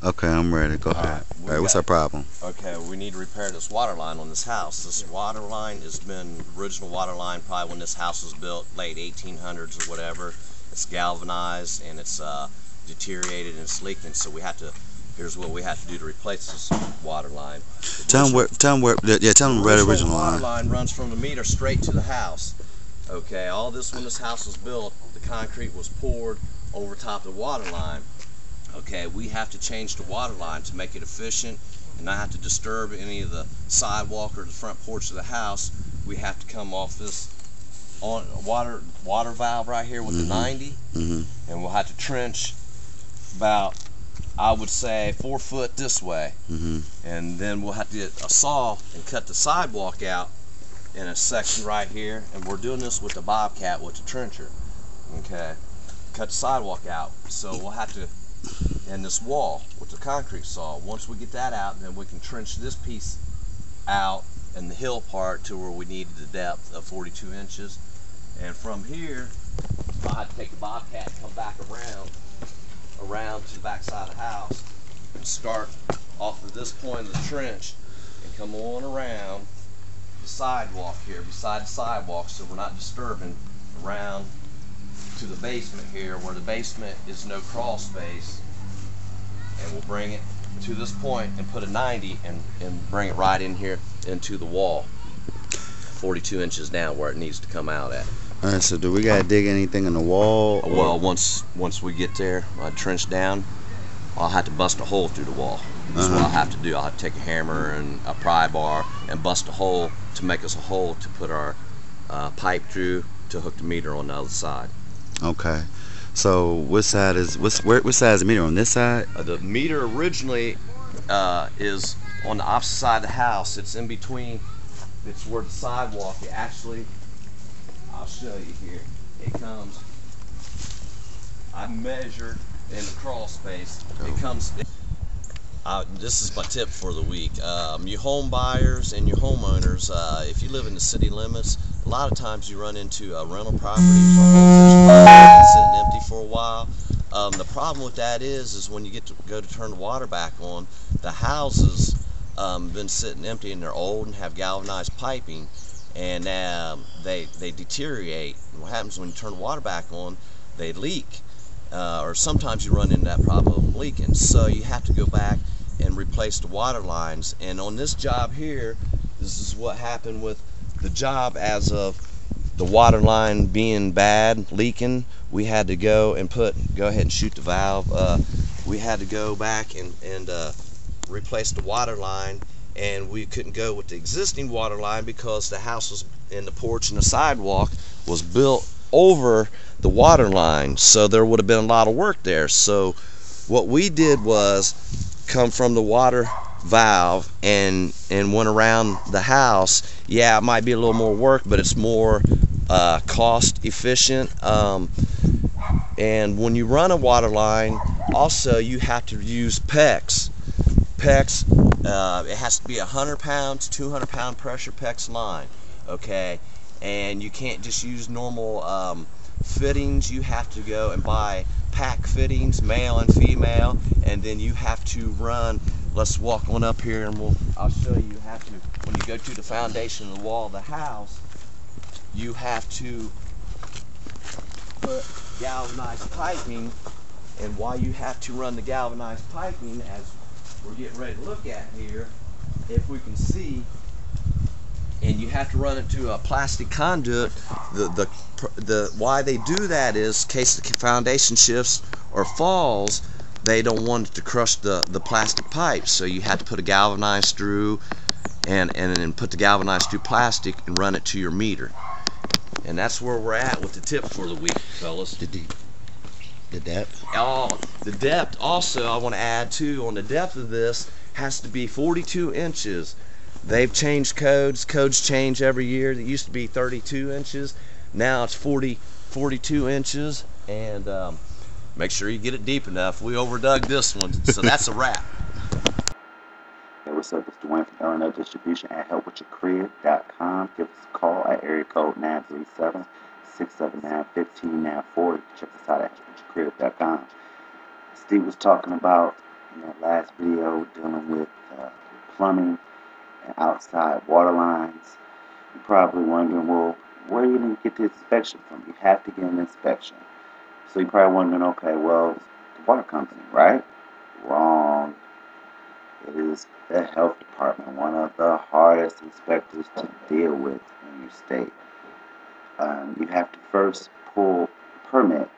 Okay, I'm ready. Go ahead. All right, what's our problem? Okay, we need to repair this water line on this house. This water line has been original water line probably when this house was built, late 1800s or whatever. It's galvanized and it's deteriorated and it's leaking. So we have to. Here's what we have to do to replace this water line. Tell them where. Tell them where. Yeah, tell them where the original water line. line runs from the meter straight to the house. Okay, all this when this house was built, the concrete was poured over top of the water line. Okay, we have to change the water line to make it efficient and not have to disturb any of the sidewalk or the front porch of the house. We have to come off this on water valve right here with the 90, and we'll have to trench about, I would say, 4 foot this way, and then we'll have to get a saw and cut the sidewalk out in a section right here, and we're doing this with the bobcat with the trencher. Okay, cut the sidewalk out, so we'll have to, and this wall with the concrete saw. Once we get that out, then we can trench this piece out and the hill part to where we needed the depth of 42 inches. And from here, I'll have to take the bobcat and come back around to the back side of the house and start off of this point of the trench and come on around the sidewalk here, beside the sidewalk, so we're not disturbing, around to the basement here, where the basement is no crawl space, and we'll bring it to this point and put a 90 and bring it right in here into the wall, 42 inches down where it needs to come out at. All right. So do we gotta dig anything in the wall? Well, once we get there, trench down, I'll have to bust a hole through the wall. That's what I'll have to do. I'll have to take a hammer and a pry bar and bust a hole to make us a hole to put our pipe through to hook the meter on the other side. Okay. So what side is what side is the meter on? This side? The meter originally is on the opposite side of the house. It's in between. It's where the sidewalk. It actually, I'll show you here. It comes. I measured in the crawl space. It comes. This is my tip for the week. You home buyers and your homeowners, if you live in the city limits, a lot of times you run into rental properties or homes that you buy sitting empty for a while. The problem with that is when you get to go to turn the water back on, the houses been sitting empty and they're old and have galvanized piping, and they deteriorate. And what happens when you turn the water back on? They leak. Or sometimes you run into that problem of leaking. So you have to go back and replace the water lines. And on this job here, this is what happened with the job. As of the water line being bad, leaking, we had to go ahead and shoot the valve. We had to go back and replace the water line, and we couldn't go with the existing water line because the house was in the porch and the sidewalk was built over the water line, so there would have been a lot of work there. So what we did was come from the water valve and went around the house. Yeah, it might be a little more work, but it's more cost efficient. And when you run a water line, also you have to use PEX. It has to be 100 pounds, 200 pound pressure PEX line. Okay, and you can't just use normal fittings. You have to go and buy pack fittings, male and female, and then you have to run. Let's walk on up here and I'll show you. You have to, when you go to the foundation of the wall of the house, you have to put galvanized piping. And why you have to run the galvanized piping, as we're getting ready to look at here, if we can see, and you have to run it to a plastic conduit. The why they do that is in case the foundation shifts or falls, they don't want it to crush the plastic pipe. So you have to put a galvanized through and then put the galvanized through plastic and run it to your meter. And that's where we're at with the tip for the week, fellas. The depth? Oh, the depth also, I want to add too, on the depth of this, has to be 42 inches. They've changed codes. Codes change every year. It used to be 32 inches. Now it's 42 inches. And make sure you get it deep enough. We overdug this one, so that's a wrap. Hey, what's up? It's Dwayne from L&L Distribution at helpwithyourcrib.com. Give us a call at area code 937-679-1594. Check us out at helpwithyourcrib.com. Steve was talking about in that last video dealing with plumbing and outside water lines, you're probably wondering, well, where are you going to get the inspection from? You have to get an inspection. So you're probably wondering, okay, well, it's the water company, right? Wrong. It is the health department, one of the hardest inspectors to deal with in your state. You have to first pull a permit.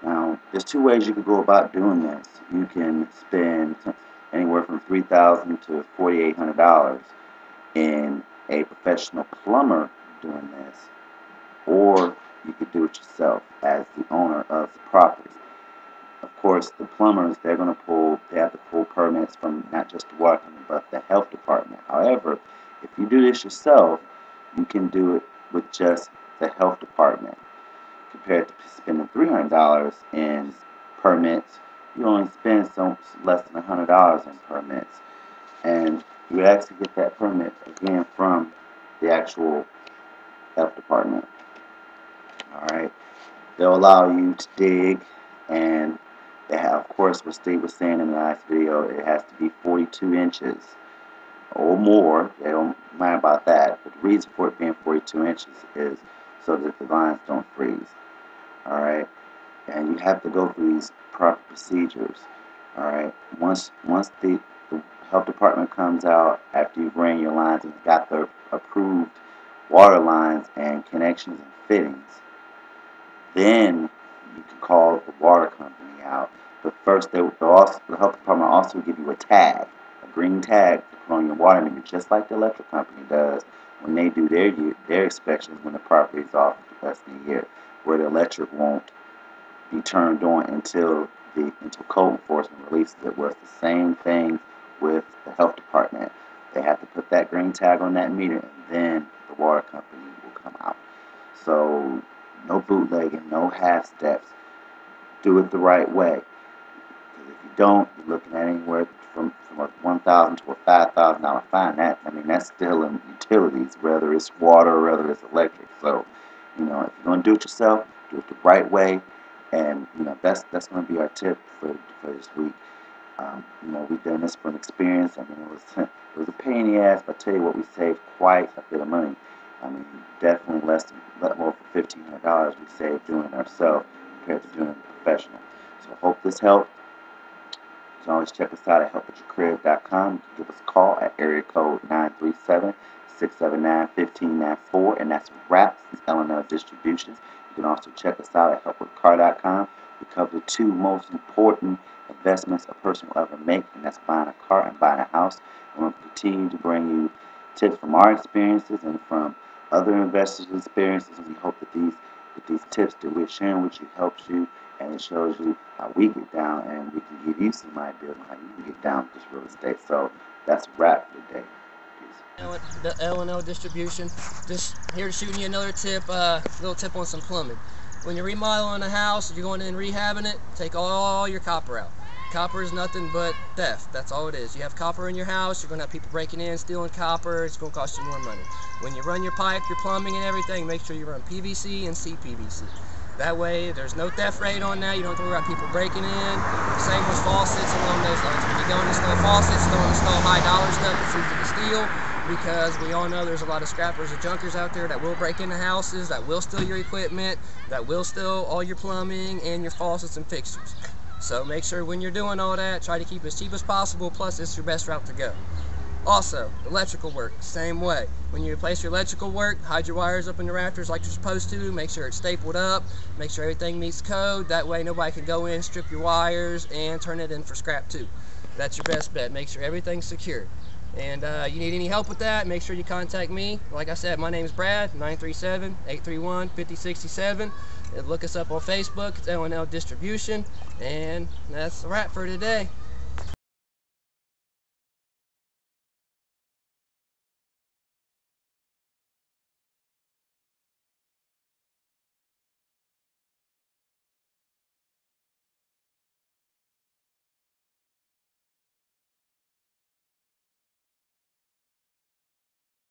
Now, there's two ways you could go about doing this. You can spend anywhere from $3,000 to $4,800 in a professional plumber doing this, or you could do it yourself as the owner of the property. Of course, the plumbers, they have to pull permits from not just the water company, but the health department. However, if you do this yourself, you can do it with just the health department. Compared to spending $300 in permits, you only spend less than $100 in permits. And you actually get that permit again from the actual health department. Alright, they'll allow you to dig, and they have, of course, what Steve was saying in the last video, it has to be 42 inches or more. They don't mind about that, but the reason for it being 42 inches is so that the lines don't freeze. Alright, and you have to go through these proper procedures. Alright, once the health department comes out after you've ran your lines and got the approved water lines and connections and fittings, then you can call the water company out. But first, the health department also give you a tag, a green tag to put on your water meter, just like the electric company does when they do their inspections when the property is off less than a year, where the electric won't be turned on until code enforcement releases it. Well, it's the same thing with the health department. They have to put that green tag on that meter, and then the water company will come out. So no bootlegging, no half steps. Do it the right way. Because if you don't, you're looking at anywhere from a $1,000 to a $5,000 fine. That's still in utilities, whether it's water or whether it's electric. So, if you're going to do it yourself, do it the right way. And that's going to be our tip for this week. We've done this from experience. It was a pain in the ass, but I tell you what, we saved quite a bit of money. Definitely more than $1,500 we saved doing it ourselves compared to doing it professional. So I hope this helped. You can always check us out at helpwithyourcrib.com. You can give us a call at area code 937-679-1594, and that's WRAPS, L&L Distributions. You can also check us out at helpwithcar.com. We cover the two most important investments a person will ever make, and that's buying a car and buying a house. And we'll continue to bring you tips from our experiences and from other investors' experiences, and we hope that these tips that we're sharing with you helps you, and it shows you how we get down, and we can give you some ideas on how you can get down with this real estate. So that's a wrap for today. Peace. The L&L Distribution, just here to shooting you another tip, little tip on some plumbing. When you're remodeling a house, you're going in and rehabbing it, take all your copper out. Copper is nothing but theft. That's all it is. You have copper in your house, you're going to have people breaking in, stealing copper. It's going to cost you more money. When you run your pipe, your plumbing and everything, make sure you run PVC and CPVC. That way, there's no theft rate on that. You don't have to worry about people breaking in. Same with faucets along those lines. When you go and install faucets, don't install high dollar stuff that's easy to steal, because we all know there's a lot of scrappers and junkers out there that will break into houses, that will steal your equipment, that will steal all your plumbing and your faucets and fixtures. So make sure when you're doing all that, try to keep it as cheap as possible, plus it's your best route to go. Also, electrical work, same way. When you replace your electrical work, hide your wires up in the rafters like you're supposed to, make sure it's stapled up, make sure everything meets code, that way nobody can go in, strip your wires, and turn it in for scrap too. That's your best bet, make sure everything's secure. And you need any help with that, make sure you contact me. Like I said, my name is Brad, 937-831-5067. Look us up on Facebook, it's L&L Distribution, and that's a wrap for today.